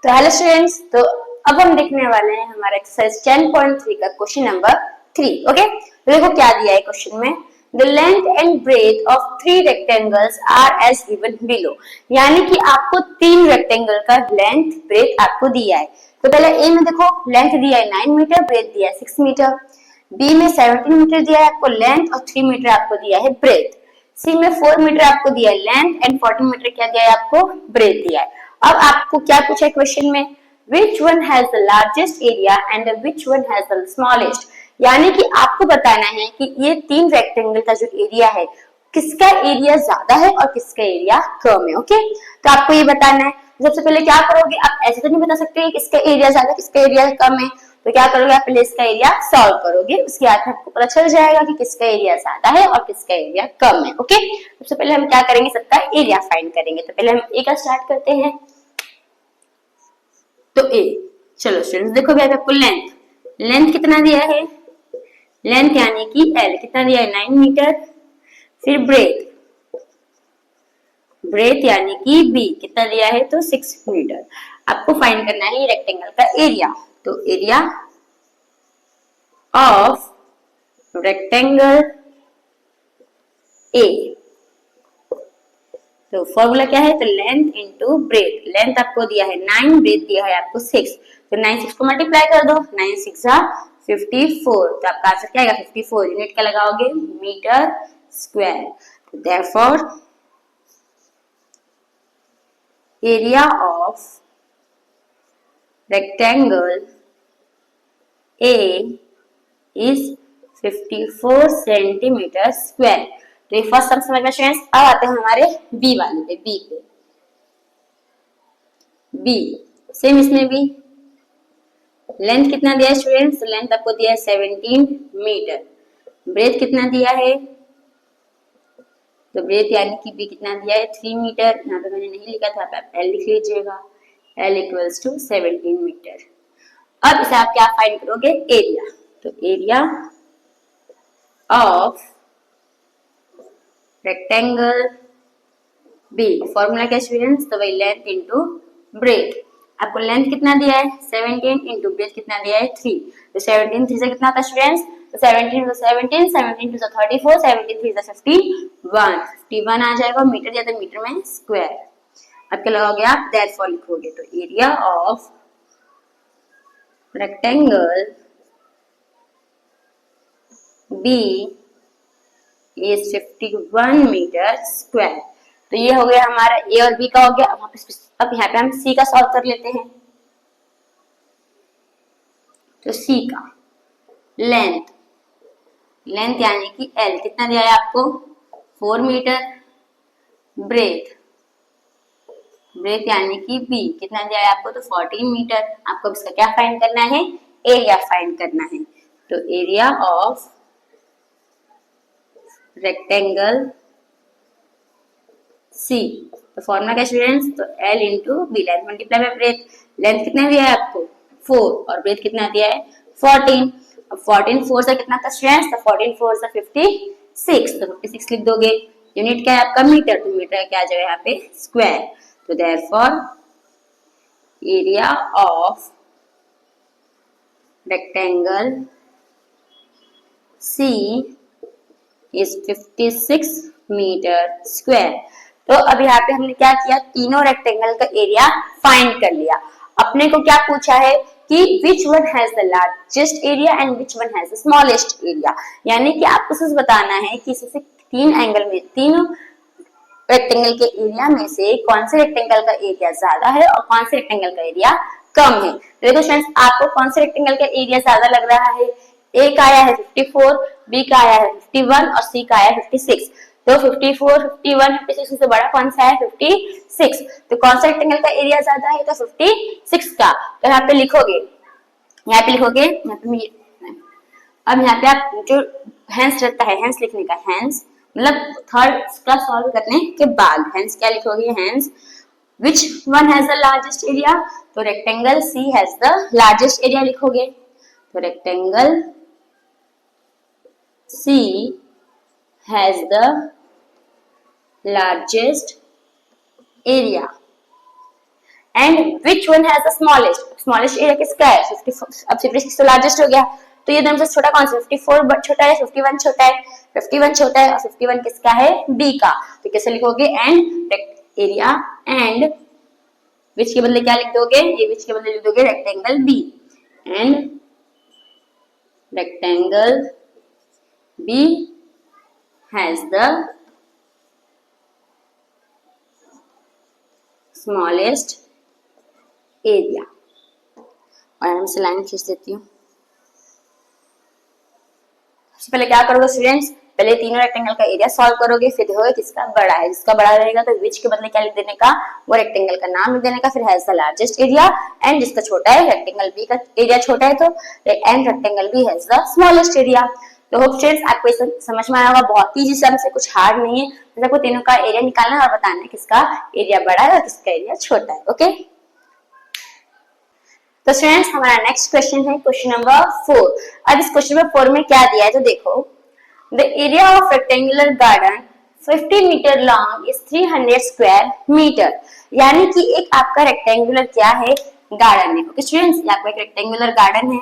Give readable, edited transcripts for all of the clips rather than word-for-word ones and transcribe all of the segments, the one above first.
तो hello students, तो अब हम देखने वाले हैं हमारा एक्सरसाइज 10.3 का क्वेश्चन नंबर 3। ओके, तो देखो क्या दिया है क्वेश्चन में। The length and breadth of 3 rectangles are as given below. यानी कि आपको 3 रेक्टेंगल का लेंथ ब्रेथ आपको दिया है। तो पहले ए में देखो लेंथ दिया है 9 मीटर, ब्रेथ दिया है 6 मीटर। बी में 17 मीटर दिया है आपको लेंथ और 3 मीटर आपको दिया है ब्रेथ। सी में 4 मीटर आपको दिया है लेंथ एंड 14 मीटर क्या दिया है आपको ब्रेथ दिया है। अब आपको क्या पूछा है क्वेश्चन में, विच one has the largest area and which one has the smallest. यानी कि आपको बताना है कि ये 3 रेक्टेंगल का जो एरिया है किसका एरिया ज्यादा है और किसका एरिया कम है। ओके, तो आपको ये बताना है। सबसे पहले क्या करोगे, आप ऐसे तो नहीं बता सकते किसका एरिया ज्यादा किसका एरिया कम है। तो क्या करोगे, आप पहले इसका एरिया सॉल्व करोगे, उसके बाद आपको पता चल जाएगा कि किसका एरिया ज्यादा है और किसका एरिया कम है। ओके, सबसे पहले हम क्या करेंगे, सबका एरिया फाइंड करेंगे। तो पहले हम ए का स्टार्ट करते हैं। तो ए, चलो स्टूडेंट्स देखो भैया आपको लेंथ कितना दिया है, लेंथ यानी कि एल कितना दिया है 9 मीटर। फिर ब्रेथ यानी कि बी कितना दिया है तो 6 मीटर। आपको फाइंड करना है रेक्टेंगल का एरिया। तो एरिया ऑफ रेक्टेंगल ए, तो फॉर्मूला क्या है, तो लेंथ इंटू ब्रेथ। लेंथ आपको दिया है 9, ब्रेथ दिया है आपको 6। तो 9 6 को मल्टीप्लाई कर दो, 9 6 54। तो आपका आंसर क्या आएगा 54। यूनिट क्या लगाओगे, मीटर स्क्वायर। तो therefore area of rectangle A is 54 centimetre square. तो ये फर्स्ट सम समझ में स्टूडेंट्स। अब आते हैं हमारे बी वाले पे, बी सेम इसमें भी लेंथ कितना दिया है स्टूडेंट्स, लेंथ आपको दिया है 17 मीटर। ब्रेथ कितना दिया है, तो ब्रेथ यानी कि बी कितना दिया है 3 मीटर। यहाँ पे मैंने नहीं लिखा था, आप एल लिख लीजिएगा, एल इक्वल्स टू 17 मीटर। अब इसे आप क्या फाइंड करोगे, एरिया। तो area of rectangle B, formula क्या स्टूडेंट्स, तो वही लेंथ इंटू ब्रेथ। आपको लेंथ कितना दिया है 17 इंटू ब्रेथ कितना दिया है 3। तो 17 3 से कितना आता है स्टूडेंट्स, तो 17 to 17, 17 to 34, 17 3 से 51, 51 आ जाएगा। मीटर या तो मीटर में स्क्वायर। अब क्या लगाओगे आप, देयरफॉर लिखोगे। तो area of rectangle B is 51 metre square. तो ये हो गया हमारा ए और बी का हो गया। अब यहाँ पे हम सी का सॉल्व कर लेते हैं। तो सी का लेंथ, लेंथ यानी कि एल कितना दिया है आपको 4 मीटर। ब्रेथ, ब्रेथ यानी कि बी कितना दिया है आपको तो 14 मीटर। आपको इसका क्या फाइंड करना है, एरिया फाइंड करना है। तो एरिया ऑफ रेक्टेंगल सी, तो फॉर्मूला क्या स्टूडेंट्स, तो L into B, length multiply by breadth. Length कितना दिया है आपको 4 और ब्रेथ कितना दिया है 14। अब 14 4 से कितना था स्टूडेंट्स, तो 14 4 से 56, तो 56 लिख दोगे। यूनिट क्या है आपका मीटर, तो मीटर क्या आ जाएगा यहाँ पे स्क्वायर। तो therefore area of rectangle C is 56 metre square. तो अब यहाँ पे हमने क्या किया, तीनों रेक्टेंगल का एरिया फाइंड कर लिया। अपने को क्या पूछा है कि विच one has the largest area and which one has the smallest area. यानी कि आपको सिर्फ बताना है कि इससे 3 एंगल में 3 रेक्टेंगल के एरिया में से कौन से रेक्टेंगल का एरिया ज्यादा है और कौन से रेक्टेंगल का एरिया कम है। तो देखो फ्रेंड्स, आपको कौन से रेक्टेंगल का एरिया ज्यादा लग रहा है, ए का आया है 54, बी का आया है 51 और सी का आया है 56। तो 54, 51, 56 से बड़ा कौन सा है 56। तो कौन सा रेक्टेंगल का एरिया ज्यादा है, तो 56 का। तो यहाँ पे लिखोगे, यहाँ पे लिखोगे, अब यहाँ पे आप जो हैंस रहता है, हैंस लिखने का, हैंस मतलब थर्ड का सॉल्व करने के बाद हैंस क्या लिखोगे, hence which one has the largest area, तो rectangle C has the largest area लिखोगे। तो rectangle C has the largest area. And which one has the smallest area किसका है 54। अब 56 तो लार्जेस्ट हो गया, तो ये दोनों से छोटा कौन सा 54 छोटा है 51 छोटा है 51 छोटा है और 51 किसका है बी का। तो कैसे लिखोगे एंड एरिया एंड विच के बदले क्या लिख दोगे, ये विच के बदले लिख दोगे rectangle B and rectangle B has the smallest area. और आराम से लाइन खींच देती हूँ। सबसे पहले क्या करोगे स्टूडेंट्स, पहले तीनों रेक्टेंगल का एरिया सॉल्व करोगे, फिर देखोगे किसका बड़ा है। जिसका बड़ा रहेगा तो विच के बदले क्या लिख देने का, वो रेक्टेंगल का नाम लिख देने का, फिर has the largest area and जिसका छोटा है रेक्टेंगल बी का एरिया छोटा है तो and rectangle B has the smallest area. तो होप स्टूडेंट्स आपको ये समझ में आया होगा, बहुत ही इजी से कुछ हार्ड नहीं है। तो आपको तीनों का एरिया निकालना और बताना है किसका एरिया बड़ा है और किसका एरिया छोटा है। ओके, तो स्टूडेंट्स हमारा नेक्स्ट क्वेश्चन है क्वेश्चन नंबर 4। अब इस क्वेश्चन नंबर 4 में क्या दिया है तो देखो, the area of rectangular garden 50 metre long is 300 square metre. यानी कि एक आपका रेक्टेंगुलर क्या है गार्डन है। ओके स्टूडेंट्स, ये आपका एक रेक्टेंगुलर गार्डन है,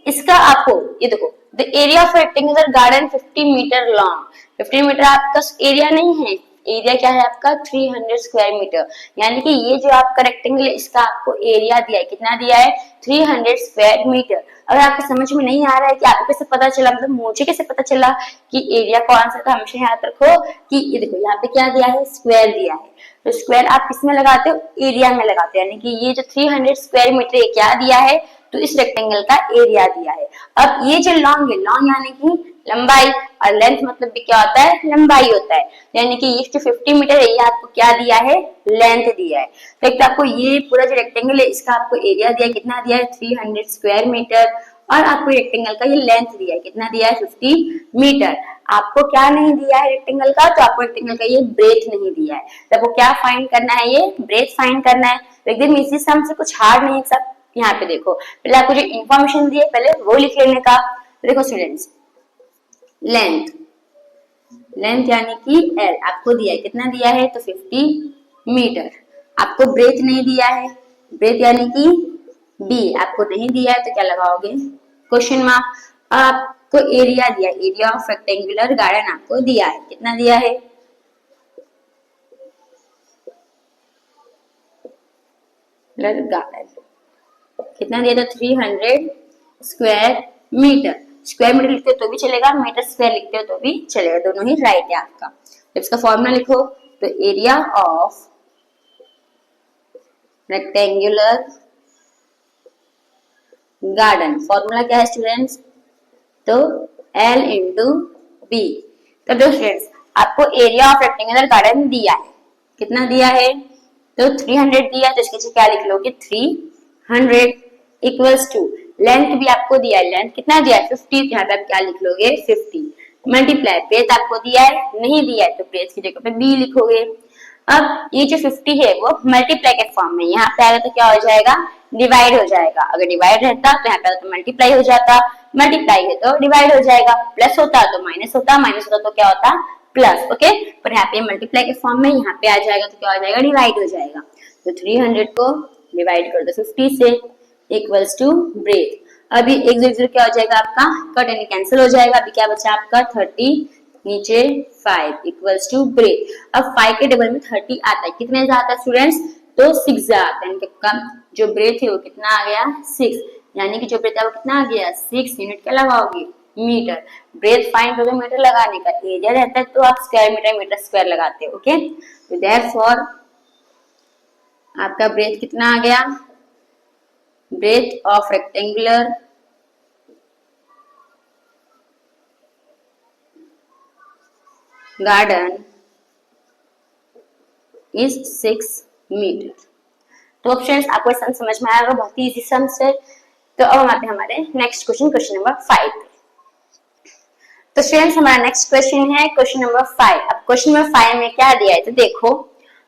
इसका आपको ये देखो the area of rectangular garden 50 metre long, 50 metre आपका एरिया नहीं है, एरिया क्या है आपका 300 स्क्वायर मीटर। यानी कि ये जो आपका रेक्टेंगल है इसका आपको एरिया दिया है, कितना दिया है 300 स्क्वायर मीटर। अगर आपको समझ में नहीं आ रहा है कि आपको कैसे पता चला, मतलब मुझे कैसे पता चला कि एरिया कौन सा था, हमेशा याद रखो कि ये देखो यहाँ पे क्या दिया है स्क्वायर दिया है, तो स्क्वायर आप किसमें लगाते हो एरिया में लगाते हो। यानी कि ये जो 300 स्क्वायर मीटर ये क्या दिया है तो इस रेक्टेंगल का एरिया दिया है। अब ये जो लॉन्ग है, लॉन्ग यानी कि लंबाई, और लेंथ मतलब भी क्या होता है लंबाई होता है। यानी कि ये जो 50 मीटर है ये आपको क्या दिया है लेंथ दिया है। तो एक तो आपको ये पूरा जो रेक्टेंगल है इसका आपको एरिया दिया है, कितना दिया है 300 स्क्वायर मीटर, और आपको रेक्टेंगल का ये लेंथ दिया है, कितना दिया है 50 मीटर। आपको क्या नहीं दिया है रेक्टेंगल का, तो आपको रेक्टेंगल का ये ब्रेथ नहीं दिया है। तो आपको क्या फाइंड करना है, ये ब्रेथ फाइंड करना है। तो एकदम इसी सम से कुछ हार्ड नहीं है सब। यहाँ पे देखो पहले आपको जो इन्फॉर्मेशन दी है पहले वो लिख लेने का। देखो स्टूडेंट्स लेंथ, लेंथ यानी कि एल आपको दिया है, कितना दिया है तो 50 मीटर। आपको ब्रेथ नहीं दिया है, ब्रेथ यानी कि बी आपको नहीं दिया है, तो क्या लगाओगे क्वेश्चन मार्क। आपको एरिया दिया, एरिया ऑफ रेक्टेंगुलर गार्डन आपको दिया है, कितना दिया है गार्डन कितना दिया था 300 स्क्वायर मीटर। स्क्वायर मीटर लिखते हो तो भी चलेगा, मीटर स्क्वायर लिखते हो तो भी चलेगा, दोनों ही राइट है आपका। तो इसका फॉर्मूला लिखो, तो area of rectangular garden formula क्या है स्टूडेंट्स, तो L इंटू बी। तो दो स्टूडेंट्स आपको एरिया ऑफ रेक्टेंगुलर गार्डन दिया है, कितना दिया है तो 300 दिया, तो इसके क्या लिख लोगे 300 इक्वल्स टू लेंथ भी आपको दिया है, लेंथ कितना दिया है 50, यहाँ पे आप क्या लिख लोगे 50 मल्टीप्लाई ब्रेथ आपको दिया है नहीं दिया है तो ब्रेथ की जगह पे बी लिखोगे। अब ये जो 50 है वो मल्टीप्लाई के फॉर्म में, यहाँ पे आएगा तो क्या हो जाएगा डिवाइड हो जाएगा। अगर डिवाइड रहता तो यहाँ पे तो मल्टीप्लाई हो जाता, मल्टीप्लाई है तो डिवाइड हो जाएगा, प्लस होता तो माइनस होता, माइनस होता तो क्या होता प्लस। ओके, पर यहाँ पे मल्टीप्लाई के फॉर्म में यहाँ पे आ जाएगा तो क्या हो जाएगा डिवाइड हो जाएगा। तो 300 को डिवाइड कर दो 50 से इक्वल्स टू ब्रेथ। अभी एक जीरो क्या हो जाएगा आपका कट यानी कैंसिल हो जाएगा। अभी क्या बचा आपका 30 नीचे 5 इक्वल्स टू ब्रेथ। अब 5 के डबल में 30 आता है, कितने से आता है स्टूडेंट्स तो 6 आता है, कम जो ब्रेथ है वो कितना आ गया 6, यानी कि जो ब्रेथ है वो कितना आ गया 6 यूनिट क्या लगाओगे मीटर। ब्रेथ फाइंड करोगे मीटर लगाने का, एरिया रहता है तो आप स्क्वायर मीटर मीटर स्क्वायर लगाते हो। ओके, तो देयरफॉर आपका ब्रेथ कितना आ गया, breadth of rectangular garden is 6 metre. तो ऑप्शंस आपको सम समझ में आएगा, बहुत ही इजी सम है। तो अब हम आते हैं हमारे नेक्स्ट क्वेश्चन, क्वेश्चन नंबर 5। तो स्टूडेंट्स हमारा नेक्स्ट क्वेश्चन है क्वेश्चन नंबर 5। अब क्वेश्चन नंबर 5 में क्या दिया है तो देखो,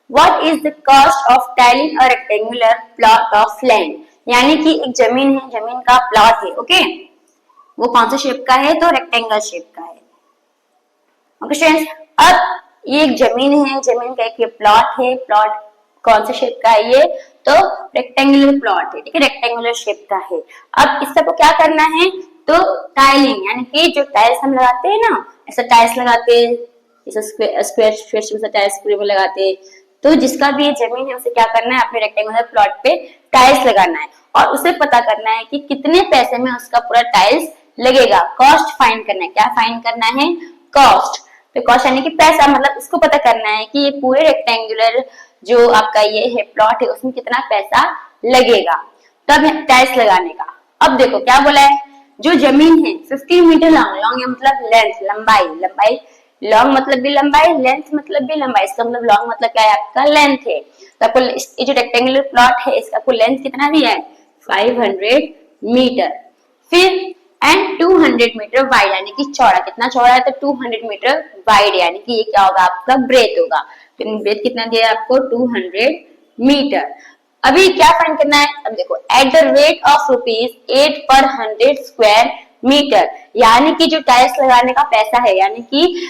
what is the cost of tiling a rectangular plot of land. यानी कि एक जमीन है, जमीन का प्लॉट है। ओके, वो कौन सा शेप का है तो रेक्टेंगल शेप का है। ओके स्टूडेंट्स, अब ये एक जमीन है, जमीन का एक प्लॉट है, प्लॉट कौन से शेप का है ये? तो रेक्टेंगुलर प्लॉट है, ठीक है, रेक्टेंगुलर शेप का है। अब इस सबको क्या करना है? तो टाइलिंग, यानी कि जो टाइल्स हम लगाते हैं ना, ऐसा टाइल्स लगाते हैं, ऐसा स्क्वायर शेप में टाइल्स पूरे में लगाते हैं, तो जिसका भी ये जमीन है उसे क्या करना है? अपने रेक्टेंगुलर प्लॉट पे टाइल्स लगाना है और उसे पता करना है कि कितने पैसे में उसका पूरा टाइल्स लगेगा। कॉस्ट फाइंड करना है। क्या फाइंड करना है? कॉस्ट। तो कॉस्ट यानी कि पैसा, मतलब इसको पता करना है कि ये पूरे रेक्टेंगुलर जो आपका ये है प्लॉट है उसमें कितना पैसा लगेगा तब टाइल्स लगाने का। अब देखो क्या बोला है, जो जमीन है 15 मीटर लॉन्ग, लॉन्ग मतलब लेंथ, लंबाई, लंबाई, लॉन्ग मतलब भी लंबाई, लेंथ मतलब भी लंबाई, इसका मतलब लॉन्ग मतलब क्या है? आपका लेंथ है। तो आपको ये जो रेक्टेंगुलर प्लॉट है इसका आपको लेंथ कितना दिया है? 500 मीटर। फिर एंड 200 मीटर वाइड, यानी कि चौड़ा, कितना चौड़ा है? तो 200 मीटर वाइड, यानी कि ये क्या होगा? आपका ब्रेथ होगा। तो ब्रेथ कितना दिया है आपको? 200 मीटर। अभी क्या फाइंड करना है? अब देखो, एट द रेट ऑफ ₹8 पर 100 स्क्वायर मीटर, यानी कि जो टाइल्स लगाने का पैसा है, यानी कि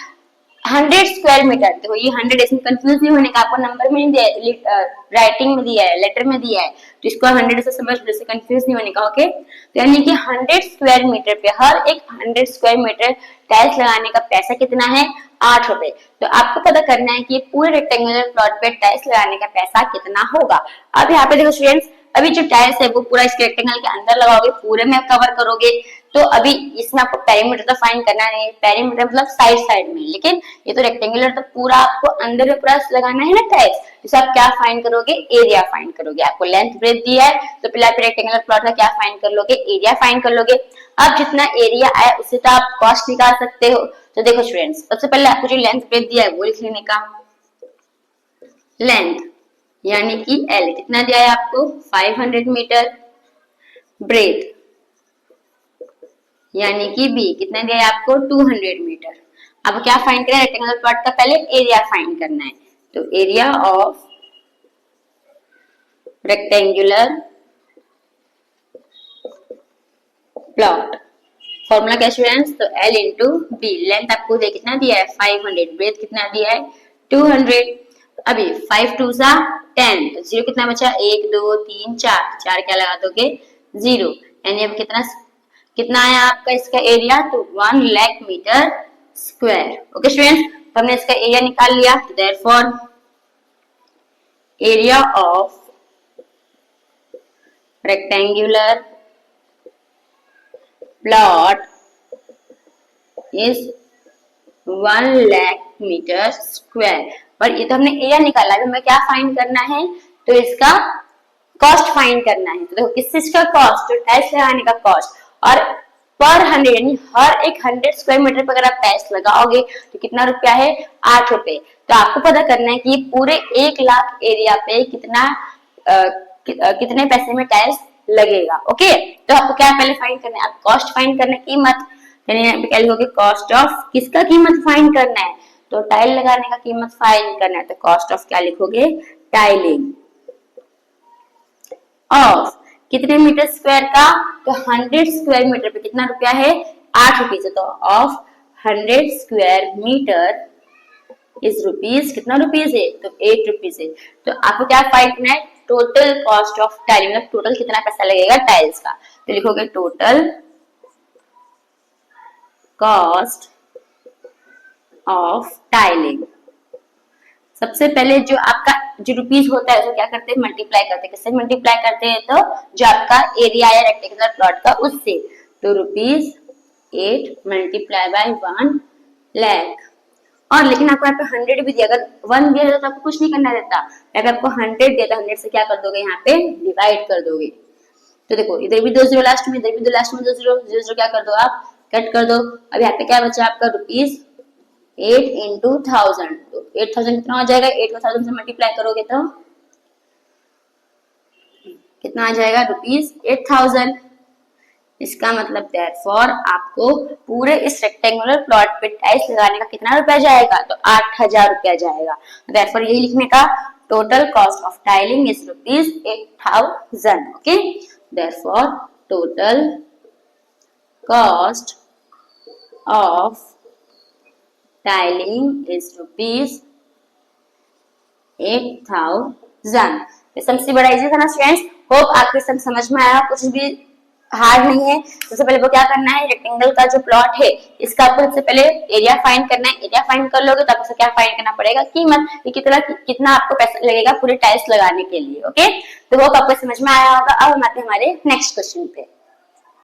100 स्क्वायर मीटर। देखो ये 100, इसमें कंफ्यूज नहीं होने का, आपको नंबर में नहीं दिया है, राइटिंग में दिया है, लेटर में दिया है, तो इसको 100 से समझ लो, कंफ्यूज नहीं होने का। ओके, तो यानी कि 100 स्क्वायर मीटर पे, हर एक 100 स्क्वायर मीटर टाइल्स लगाने का पैसा कितना है? 8 रुपए। तो आपको पता करना है कि पूरे रेक्टेंगुलर प्लॉट पे टाइल्स लगाने का पैसा कितना होगा। अब यहाँ पे देखो स्टूडेंट्स, अभी जो टाइल्स है वो पूरा इस रेक्टेंगल के अंदर लगाओगे, पूरे में कवर करोगे, तो अभी इसमें आपको पेरीमीटर तो फाइंड करना नहीं है, पेरीमीटर मतलब साइड साइड में, लेकिन ये तो रेक्टेंगुलर, तो पूरा आपको अंदर में पूरा लगाना है ना टाइल्स। तो आप क्या फाइंड करोगे? एरिया फाइंड करोगे। आपको लेंथ ब्रेथ दिया है तो पहले आप रेक्टेंगुलर प्लॉट का क्या फाइंड कर लोगे? एरिया फाइंड कर लोगे। अब जितना एरिया आया उससे तो आप कॉस्ट निकाल सकते हो। तो देखो स्टूडेंट्स, सबसे पहले आपको जो लेंथ ब्रेथ दिया है वो लिख लेने का। लेंथ यानी कि एल कितना दिया है आपको? 500 मीटर। ब्रेथ यानी कि बी कितना दिया है आपको? 200 मीटर। अब क्या फाइंड करना है? रेक्टेंगुलर प्लॉट का पहले एरिया फाइंड करना है। तो area of rectangular plot, formula क्या स्टूडेंट्स? तो L इंटू बी। लेंथ आपको दे कितना दिया है? 500। ब्रेथ कितना दिया है? 200। अभी 5 2 सा 10, तो जीरो कितना बचा? 1 2 3 4, 4 क्या लगा दोगे? 0। यानी अब कितना कितना आया आपका इसका एरिया? तो 1 lakh metre square. Okay students, तो हमने इसका एरिया निकाल लिया। Therefore area of rectangular plot is 1 lakh metre square. पर ये तो हमने एरिया निकाला, अभी हमें क्या फाइंड करना है? तो इसका कॉस्ट फाइंड करना है। तो देखो किस चीज का कॉस्ट? तो टाइल्स लगाने का कॉस्ट। और पर 100 यानी हर एक 100 स्क्वायर मीटर पर अगर आप टाइल्स लगाओगे तो कितना रुपया है? 8 रुपए। तो आपको पता करना है कि पूरे 1 लाख एरिया पे कितना कितने पैसे में टाइल्स लगेगा। ओके, तो आपको क्या पहले फाइंड करना है? आप कॉस्ट फाइंड करना है, कीमत, यानी क्या लिखोगे? कॉस्ट ऑफ किसका कीमत फाइंड करना है? तो टाइल लगाने का कीमत फाइंड करना है, तो कॉस्ट ऑफ क्या लिखोगे? टाइलिंग ऑफ कितने मीटर स्क्वायर का? तो 100 स्क्वायर मीटर पे कितना रुपया है? 8 रुपीज। तो of 100 square metre is rupees, कितना रुपीज है? तो 8 रुपीज है। तो आपको क्या फाइंड करना है? टोटल कॉस्ट ऑफ टाइलिंग, मतलब टोटल कितना पैसा लगेगा टाइल्स का। तो लिखोगे टोटल कॉस्ट ऑफ टाइलिंग। सबसे पहले जो आपका जो रुपीज होता है उसको क्या करते हैं? मल्टीप्लाई करते हैं। किससे मल्टीप्लाई करते हैं? तो जो आपका एरिया है रेक्टेंगुलर प्लॉट का उससे। तो रुपीज 8 मल्टीप्लाई बाय 1 लाख। और लेकिन आपको यहाँ पे 100 भी दिया, अगर 1 दिया तो आपको कुछ नहीं करना रहता। अगर आपको 100 दिया तो 100 से क्या कर दोगे? यहाँ पे डिवाइड कर दोगे। तो देखो इधर भी 2 जीरो लास्ट में, इधर भी 2 लास्ट में, 2 जीरो, 0 0 क्या कर दो आप? कट कर दो। अब यहाँ पे क्या बचा आपका? Rupees 8 into 1000। तो 8000 कितना हो जाएगा? 8 को 1000 से मल्टीप्लाई करोगे तो कितना आ जाएगा? रुपीज 8000। इसका मतलब देयरफॉर आपको पूरे इस रेक्टेंगुलर प्लॉट पे टाइल्स लगाने का कितना रुपया जाएगा? तो 8000 रुपया जाएगा। देयरफॉर यही लिखने का, total cost of tiling is rupees 8000। Okay, therefore total cost of tiling is rupees 8000 जन। ये सबसे बड़ा इजी था ना स्टूडेंट्स, होप आपको सब समझ में आया, कुछ भी हार्ड नहीं है। सबसे पहले वो क्या करना है, रेक्टेंगल का जो प्लॉट है इसका आपको सबसे पहले एरिया फाइंड करना है। एरिया फाइंड कर लोगे तो आपको क्या फाइंड करना पड़ेगा, कीमत, कितना आपको पैसा लगेगा पूरे टाइल्स लगाने के लिए। ओके, तो वो आपको समझ में आया होगा। अब हम आते हैं हमारे नेक्स्ट क्वेश्चन पे।